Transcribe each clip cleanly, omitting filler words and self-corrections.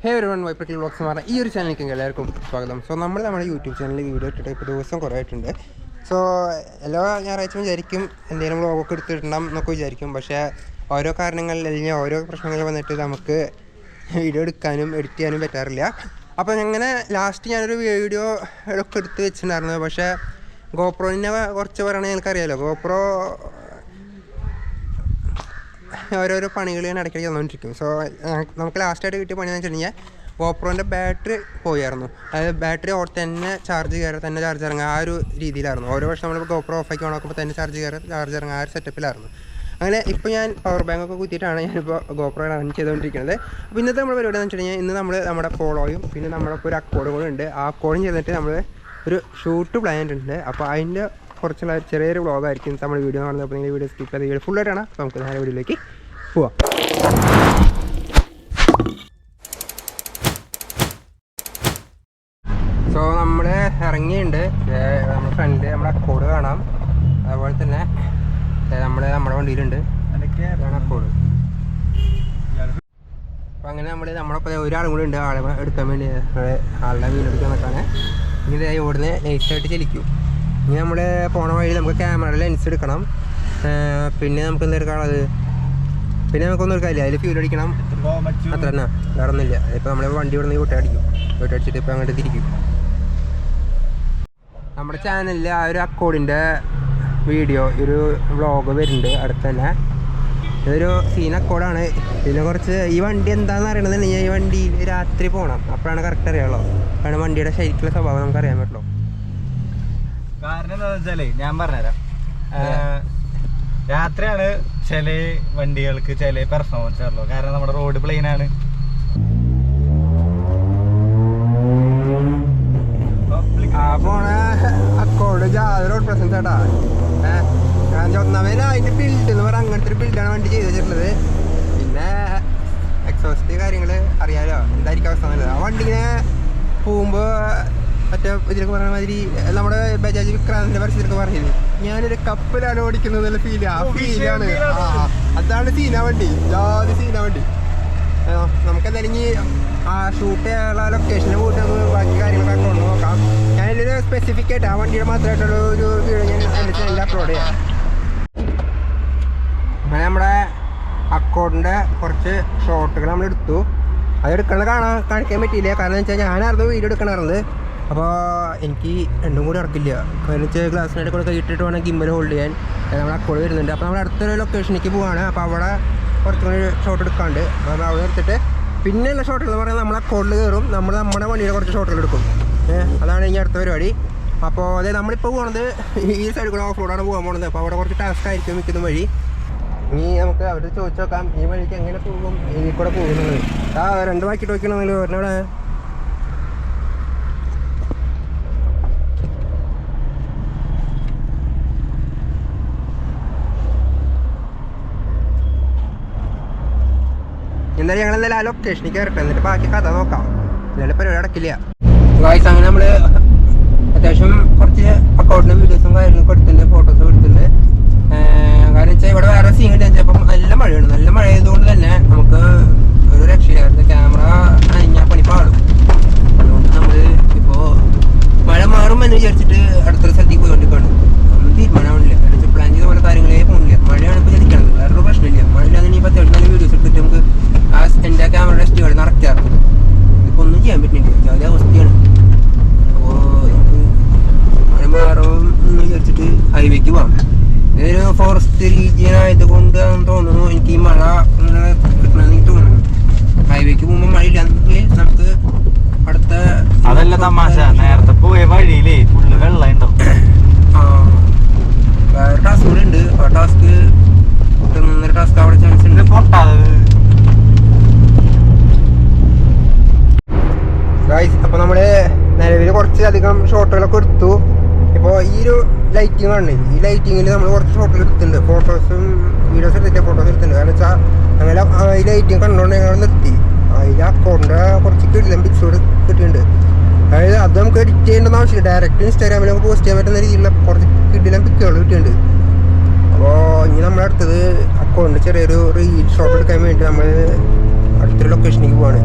ഹേ everyone വൈപ്രക്കിൽ vlogs എന്ന് പറഞ്ഞാൽ ഈ ഒരു ചാനലിലേക്ക് എല്ലാവർക്കും സ്വാഗതം. സോ നമ്മുടെ യൂട്യൂബ് ചാനലിൽ വീഡിയോ ഇട്ടിട്ട് ഇപ്പോൾ ദിവസം കുറേ ആയിട്ടുണ്ട്. സോ എല്ലാ ഞായറാഴ്ച വിചാരിക്കും എന്തെങ്കിലും വ്ളോഗൊക്കെ എടുത്തിടണം എന്നൊക്കെ വിചാരിക്കും. പക്ഷേ ഓരോ കാരണങ്ങളിൽ അല്ലെങ്കിൽ ഓരോ പ്രശ്നങ്ങൾ വന്നിട്ട് നമുക്ക് വീഡിയോ എടുക്കാനും എഡിറ്റ് ചെയ്യാനും പറ്റാറില്ല. അപ്പോൾ അങ്ങനെ ലാസ്റ്റ് ഞാനൊരു വീഡിയോ ഒക്കെ എടുത്ത് വെച്ചിട്ടുണ്ടായിരുന്നു. പക്ഷേ ഗോപ്രോനെ കുറച്ച് പറയണത് എനിക്കറിയാമല്ലോ. ഗോപ്രോ ഓരോരോ പണികൾ ഞാൻ ഇടയ്ക്കിടയ്ക്ക് തന്നുകൊണ്ടിരിക്കും. സോ നമുക്ക് ലാസ്റ്റായിട്ട് കിട്ടിയ പണി എന്ന് വെച്ചിട്ടുണ്ടെങ്കിൽ ഗോപ്രോൻ്റെ ബാറ്ററി പോയായിരുന്നു. അതായത് ബാറ്ററി തന്നെ ചാർജ് കയറുക തന്നെ ചാർജ് ഇറങ്ങുക ആ ഒരു രീതിയിലായിരുന്നു. ഓരോ വർഷം നമ്മൾ ഗോപ്രോ ഓഫാക്കി ഓണാക്കുമ്പോൾ തന്നെ ചാർജ് കയറുക ചാർജ് ഇറങ്ങുക ആ ഒരു സെറ്റപ്പിലായിരുന്നു. അങ്ങനെ ഇപ്പോൾ ഞാൻ പവർ ബാങ്കൊക്കെ കുത്തിയിട്ടാണ് ഞാനിപ്പോൾ ഗോപ്രോ റൺ ചെയ്തുകൊണ്ടിരിക്കുന്നത്. അപ്പോൾ ഇന്നത്തെ നമ്മുടെ പരിപാടി എന്ന് വെച്ചിട്ടുണ്ടെങ്കിൽ ഇന്ന് നമ്മൾ നമ്മുടെ പോളോയും പിന്നെ നമ്മളിപ്പോൾ ഒരു അക്കോർഡ് കൂടെ ഉണ്ട്. ആ അക്കോർഡും ചെയ്തിട്ട് നമ്മൾ ഒരു ഷൂട്ട് പ്ലാൻ ഉണ്ട്. അപ്പോൾ അതിൻ്റെ കുറച്ചുള്ള ചെറിയൊരു വ്ളോഗായിരിക്കും നമ്മൾ വീഡിയോ കാണുന്നത്. അപ്പോൾ നിങ്ങൾ വീഡിയോ സ്കിപ്പ് ചെയ്ത് വീഡിയോ ഫുള്ളായിട്ടാണ്. അപ്പോൾ നമുക്ക് നേരെ വീഡിയോയിലേക്ക് പോവാം. സോ നമ്മൾ ഇറങ്ങിയിട്ടുണ്ട്. നമ്മുടെ ഫ്രണ്ട് നമ്മുടെ അക്കോർഡ് കാണാം. അതുപോലെ തന്നെ നമ്മുടെ വണ്ടിയിലുണ്ട് അക്കോർഡ്. അപ്പോൾ അങ്ങനെ നമ്മളപ്പോൾ ഒരാളും കൂടി ഉണ്ട് ആളെ എടുക്കാൻ വേണ്ടി ആളുടെ മീനെടുക്കാൻ നിൽക്കാണ്. ഇനി ഇവിടുന്ന് നൈസായിട്ട് ചലിക്കും. ഇനി നമ്മൾ പോണ വഴി നമുക്ക് ക്യാമറയുടെ ലെൻസ് എടുക്കണം. പിന്നെ നമുക്ക് എന്താ എടുക്കാനുള്ളത്, പിന്നെ നമുക്കൊന്നും എടുക്കാനില്ല. അതിൽ ഫ്യൂൽ അടിക്കണം, അത്ര തന്നെ, വേറെ ഒന്നുമില്ല. ഇപ്പോൾ നമ്മൾ വണ്ടി ഇവിടെ നിന്ന് വീട്ടടിച്ചിട്ട് ഇപ്പോൾ അങ്ങോട്ട് തിരിക്കും. നമ്മുടെ ചാനലിൽ ആ ഒരു അക്കോർഡിൻ്റെ വീഡിയോ ഒരു വ്ളോഗ് വരുന്നുണ്ട് അടുത്ത് തന്നെ. ഇതൊരു സീൻ അക്കോർഡാണ്. പിന്നെ കുറച്ച് ഈ വണ്ടി എന്താണെന്ന് അറിയണമെന്നുണ്ടെങ്കിൽ ഈ വണ്ടി രാത്രി പോകണം, അപ്പോഴാണ് കറക്റ്റ് അറിയാമല്ലോ. കാരണം വണ്ടിയുടെ ശരിക്കുള്ള സ്വഭാവം നമുക്ക് അറിയാൻ പറ്റുള്ളൂ. കാരണം എന്താണെന്ന് വെച്ചാലേ ഞാൻ പറഞ്ഞുതരാം. രാത്രിയാണ് ചില വണ്ടികൾക്ക് ചില പെർഫോമൻസ് ഉള്ളൂ. കാരണം നമ്മുടെ റോഡ് പ്ലെയിനാണ്. പോണ അക്കോർഡ് ജാതി റോഡ് പ്രസൻസ് ചേട്ടാ. ഒന്നാമത് അതിൻ്റെ ബിൽഡ് എന്ന് പറഞ്ഞാൽ അങ്ങനത്തെ ഒരു ബിൽഡാണ് വണ്ടി ചെയ്ത് വെച്ചിട്ടുള്ളത്. പിന്നെ എക്സോസ്റ്റ് കാര്യങ്ങൾ അറിയാമല്ലോ എന്തായിരിക്കും അവസ്ഥ എന്നുള്ളത്. ആ വണ്ടി ഇങ്ങനെ പോകുമ്പോൾ മറ്റേ ഇതിലൊക്കെ പറയുന്ന മാതിരി നമ്മുടെ ബജാജ് വിക്രാന്തിൻ്റെ പരസ്യത്തിലൊക്കെ പറയുന്നത് ഞാനൊരു കപ്പലാണ് ഓടിക്കുന്നത് എന്നുള്ള ഫീല്. ആ ഫീലാണ്, അതാണ് സീനാ വണ്ടി, ജാതി സീനാ വണ്ടി. നമുക്കെന്തായാലും ഇനി ആ ഷൂട്ട് ചെയ്യാനുള്ള ലൊക്കേഷനെ പോയിട്ട് നമുക്ക് ബാക്കി കാര്യങ്ങളൊക്കെ കൊണ്ട് നോക്കാം. ഞാനൊരു സ്പെസിഫിക് ആയിട്ട് ആ വണ്ടിയുടെ മാത്രമായിട്ടുള്ള ഒരു വീഡിയോ ഞാൻ എൻ്റെ ചാനലിൽ അപ്ലോഡ് ചെയ്യാം. അങ്ങനെ നമ്മുടെ അക്കോർഡിൻ്റെ കുറച്ച് ഷോട്ടുകൾ നമ്മൾ എടുത്തു. അത് കാണിക്കാൻ പറ്റിയില്ല. കാരണം എന്ന് വെച്ചാൽ ഞാനായിരുന്നു വീഡിയോ എടുക്കണമായിരുന്നത്. അപ്പോൾ എനിക്ക് രണ്ടും കൂടി നടക്കില്ല. കാരണം വെച്ചാൽ ഗ്ലാസ്സിനായിട്ട് കൂടെ കൈയിട്ടിട്ട് വേണം ഗിമ്മൽ ഹോൾഡ് ചെയ്യാൻ. നമ്മൾ അക്കോർഡ് വരുന്നുണ്ട്. അപ്പോൾ നമ്മൾ അടുത്തൊരു ലൊക്കേഷനിലേക്ക് പോവുകയാണ്. അപ്പോൾ അവിടെ കുറച്ചുകൂടി ഷോട്ട് എടുക്കാണ്ട് നമ്മൾ അവിടെ എടുത്തിട്ട് പിന്നെയുള്ള ഷോട്ടുകൾ എന്ന് പറയുന്നത് നമ്മൾ അക്കോർഡിൽ കയറും. നമ്മുടെ വണ്ടിയുടെ കുറച്ച് ഷോട്ടുകൾ എടുക്കും. അതാണ് ഇനി അടുത്ത പരിപാടി. അപ്പോൾ അതായത് നമ്മളിപ്പോൾ പോകുന്നത് ഈ സൈഡിൽ കൂടെ ഓഫ് റോഡാണ് പോകാൻ പോകുന്നത്. അപ്പോൾ അവിടെ കുറച്ച് ടാസ്ക് ആയിരിക്കും മിക്കുന്ന വഴി. ഇനി നമുക്ക് അവരോട് ചോദിച്ചു നോക്കാം ഈ വഴിക്ക് എങ്ങനെ പോകും, ഇതിൽ കൂടെ പോകുന്നത്. രണ്ട് ബാക്കിയിട്ട് വയ്ക്കണമെങ്കിൽ ഒരെണ്ണവിടെ എന്തായാലും ഞങ്ങൾ എന്തായാലും ആ ലൊക്കേഷനിലേക്ക് കയറട്ടെ, എന്നിട്ട് ബാക്കി കഥ നോക്കാം. എന്നാലും പരിപാടി അടക്കില്ല. ഗായ്സ് അങ്ങനെ നമ്മൾ അത്യാവശ്യം കുറച്ച് അക്കൗണ്ടിൻ്റെ വീഡിയോസും കാര്യങ്ങളൊക്കെ എടുത്തിട്ടുണ്ട്, ഫോട്ടോസും എടുത്തിട്ടുണ്ട്. കാരണം വെച്ചാൽ ഇവിടെ വേറെ സീൻ കിട്ടിയാൽ അപ്പം നല്ല മഴയാണ്. നല്ല മഴ ആയതുകൊണ്ട് തന്നെ നമുക്ക് ഒരു രക്ഷയില്ലായിരുന്നു. ക്യാമറ അനങ്ങിയാൽ പണി പാടും. അതുകൊണ്ട് നമ്മൾ ഇപ്പോൾ മഴ മാറുമെന്ന് വിചാരിച്ചിട്ട് അടുത്തൊരു സ്ഥലത്തേക്ക് പോയിക്കൊണ്ടിരിക്കുകയാണ്. ഒന്നും തീരുമാനമാവില്ല. കാരണം പ്ലാൻ ചെയ്ത പോലെ കാര്യങ്ങളേ പോകുന്നില്ല. മഴയാണ് ഇപ്പോൾ ചതിക്കണത്, വേറൊരു പ്രശ്നമില്ല. മഴയില്ലാതെ ഇപ്പോൾ അത്യാവശ്യം നല്ല വീഡിയോസ് എടുത്തിട്ട് നമുക്ക് എൻ്റെ ക്യാമറയുടെ ടെസ്റ്റ് കളി നടക്കാറുണ്ട്. ഇപ്പോൾ ഒന്നും ചെയ്യാൻ പറ്റുന്നില്ല, ജാതി അവസ്ഥയാണ്. അപ്പോൾ നമുക്ക് മഴ മാറും എന്ന് വിചാരിച്ചിട്ട് ഹൈവേക്ക് പോകാം. ഇതൊരു ഫോറസ്റ്റ് റീജിയൻ ആയതുകൊണ്ടാണെന്ന് തോന്നുന്നു എനിക്ക് ഈ മഴ കിട്ടണമെന്ന് തോന്നുന്നു. ഹൈവേക്ക് പോകുമ്പോൾ മഴ ഇല്ലാന്നെങ്കിൽ നമുക്ക് അടുത്ത അതല്ല തമാശ, നേരത്തെ പോയ വഴിയിലേ ഫുള്ള് വെള്ളം ഉണ്ടാവും. വേറെ ടാസ്ക് കൂടെ ഉണ്ട്. ആ ടാസ്ക് ടാസ്ക് അവിടെ ചാൻസ് ഉണ്ട്. അപ്പോൾ നമ്മൾ നിലവിൽ കുറച്ചധികം ഷോട്ടുകളൊക്കെ എടുത്തു. ഇപ്പോൾ ഈ ഒരു ലൈറ്റിംഗ് ആണ്. ഈ ലൈറ്റിങ്ങിൽ നമ്മൾ കുറച്ച് ഷോട്ടുകൾ എടുത്തിട്ടുണ്ട്. ഫോട്ടോസും വീഡിയോസ് എടുത്തിട്ട് ഫോട്ടോസ് എടുത്തിട്ടുണ്ട്. കാരണം വെച്ചാൽ അങ്ങനെ ഈ ലൈറ്റിംഗ് കണ്ടുകൊണ്ട് ഞങ്ങൾ നിർത്തി. അതിൽ അക്കൗണ്ടിൻ്റെ കുറച്ച് കിടിലം പിക്സോട് കിട്ടിയിട്ടുണ്ട്. അതായത് അത് നമുക്ക് എഡിറ്റ് ചെയ്യേണ്ടെന്ന് ആവശ്യമില്ല. ഡയറക്റ്റ് ഇൻസ്റ്റാഗ്രാമിൽ നമുക്ക് പോസ്റ്റ് ചെയ്യാൻ പറ്റുന്ന രീതിയിലുള്ള കുറച്ച് കിടിലം പിക്സുകൾ കിട്ടിയിട്ടുണ്ട്. അപ്പോൾ ഇനി നമ്മളടുത്തത് അക്കൗണ്ടിൽ ചെറിയൊരു റീൽ ഷോട്ട് എടുക്കാൻ വേണ്ടി നമ്മൾ അടുത്തൊരു ലൊക്കേഷനിലേക്ക് പോവാണ്.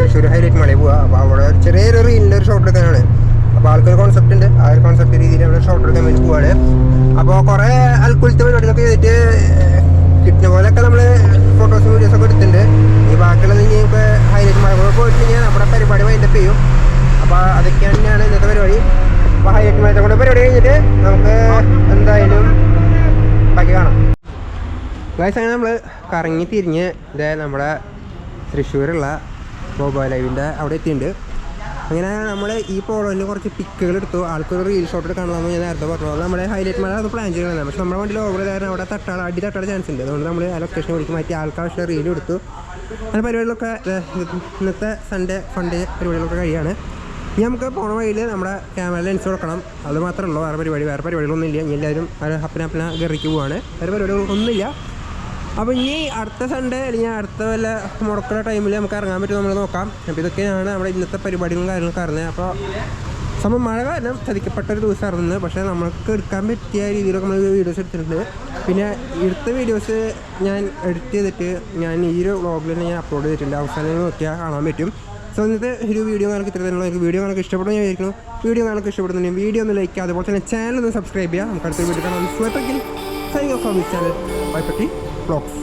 തൃശ്ശൂർ ഹൈലൈറ്റ് മലയിൽ പോവുക. അപ്പോൾ അവിടെ ചെറിയൊരു റീലിൻ്റെ ഒരു ഷോട്ട് എടുക്കാനാണ്. അപ്പോൾ ആൾക്കൊരു കോൺസെപ്റ്റ് ഉണ്ട്. ആ ഒരു കോൺസെപ്റ്റ് രീതിയിൽ അവിടെ ഷോട്ട് എടുക്കാൻ വേണ്ടി പോവാണ്. അപ്പോൾ കുറേ അൽക്കുലത്തെ പരിപാടികളൊക്കെ ചെയ്തിട്ട് കിട്ടുന്ന പോലെയൊക്കെ നമ്മൾ ഫോട്ടോസും വീഡിയോസൊക്കെ എടുത്തിട്ടുണ്ട്. ഈ ബാക്കിയുള്ളത് ഇനി ഇപ്പോൾ ഹൈലൈറ്റ് മല കൂടെ പോയിട്ടുണ്ടെങ്കിൽ നമ്മുടെ പരിപാടി വൈൻഡപ്പ് ചെയ്യും. അപ്പോൾ അതൊക്കെ തന്നെയാണ് ഇന്നത്തെ പരിപാടി. അപ്പോൾ ഹൈലൈറ്റ് മലത്തെ കൂടെ പരിപാടി കഴിഞ്ഞിട്ട് നമുക്ക് എന്തായാലും ബാക്കി കാണാം. ഗൈസ് അങ്ങനെ നമ്മൾ കറങ്ങി തിരിഞ്ഞ് ഇതേ നമ്മുടെ തൃശ്ശൂരുള്ള മൊബൈൽ ലൈവിൻ്റെ അവിടെ എത്തിയിട്ടുണ്ട്. അങ്ങനെ നമ്മൾ ഈ പോളോയിൽ കുറച്ച് പിക്കുകൾ എടുത്തു. ആൾക്കൊരു റീൽ ഷോട്ട് എടുക്കാമെന്ന് ഞാൻ നേരത്തെ പറഞ്ഞു. അത് നമ്മുടെ ഹൈലൈറ്റ് മല അത് പ്ലാൻ ചെയ്യുന്നത്. പക്ഷേ നമ്മുടെ വണ്ടിയിൽ ഓവർ കാരണം അവിടെ അടി തട്ടാൻ ചാൻസ് ഉണ്ട്. അതുകൊണ്ട് നമ്മൾ ആ ലൊക്കേഷൻ വിളിച്ച് മാറ്റി ആൾക്കാവശ്യം റീൽ എടുത്തു. അങ്ങനെ പരിപാടികളൊക്കെ ഇന്നത്തെ സൺഡേ ഫണ്ടേ പരിപാടികളൊക്കെ കഴിയാണ്. ഇനി നമുക്ക് പോണ വഴിയിൽ നമ്മുടെ ക്യാമറ ലെൻസ് കൊടുക്കണം. അത് മാത്രമേ ഉള്ളൂ. വേറെ പരിപാടികളൊന്നും ഇല്ല. ഇനി എല്ലാവരും ഹപ്പന ഗറിക്ക് പോവാണ്. വേറെ പരിപാടികളൊന്നുമില്ല. അപ്പോൾ ഇനി അടുത്ത സൺഡേ അല്ലെങ്കിൽ അടുത്ത വല്ല മുടക്കുന്ന ടൈമിൽ നമുക്ക് ഇറങ്ങാൻ പറ്റും, നമ്മൾ നോക്കാം. അപ്പോൾ ഇതൊക്കെയാണ് നമ്മുടെ ഇന്നത്തെ പരിപാടികളും കാര്യങ്ങളൊക്കെ അറിഞ്ഞത്. അപ്പോൾ സംഭവം മഴ കാരണം ചതിക്കപ്പെട്ടൊരു ദിവസമായിരുന്നു. പക്ഷേ നമുക്ക് എടുക്കാൻ പറ്റിയ രീതിയിലൊക്കെ നമ്മൾ വീഡിയോസ് എടുത്തിട്ടുണ്ട്. പിന്നെ എടുത്ത വീഡിയോസ് ഞാൻ എഡിറ്റ് ചെയ്തിട്ട് ഞാൻ ഈ ഒരു വ്ളോഗിൽ തന്നെ ഞാൻ അപ്ലോഡ് ചെയ്തിട്ടുണ്ട്. അവസാനം നോക്കിയാൽ കാണാൻ പറ്റും. സോ ഇന്നത്തെ ഒരു വീഡിയോ നിങ്ങൾക്ക് ഇത്ര തന്നെ. വീഡിയോ നിങ്ങൾക്ക് ഇഷ്ടപ്പെടുന്നു ഞാൻ വിചാരിക്കുന്നു. വീഡിയോ നിങ്ങൾക്ക് ഇഷ്ടപ്പെടുന്നുണ്ടെങ്കിൽ വീഡിയോ ഒന്ന് ലൈക്ക് ചെയ്യുക. അതുപോലെ തന്നെ ചാനൽ ഒന്ന് സബ്സ്ക്രൈബ് ചെയ്യുക. നമുക്ക് അടുത്ത വീഡിയോ കാണാൻ സ്വയപ്പെങ്കിൽ signing off from this channel by Patti vlogs.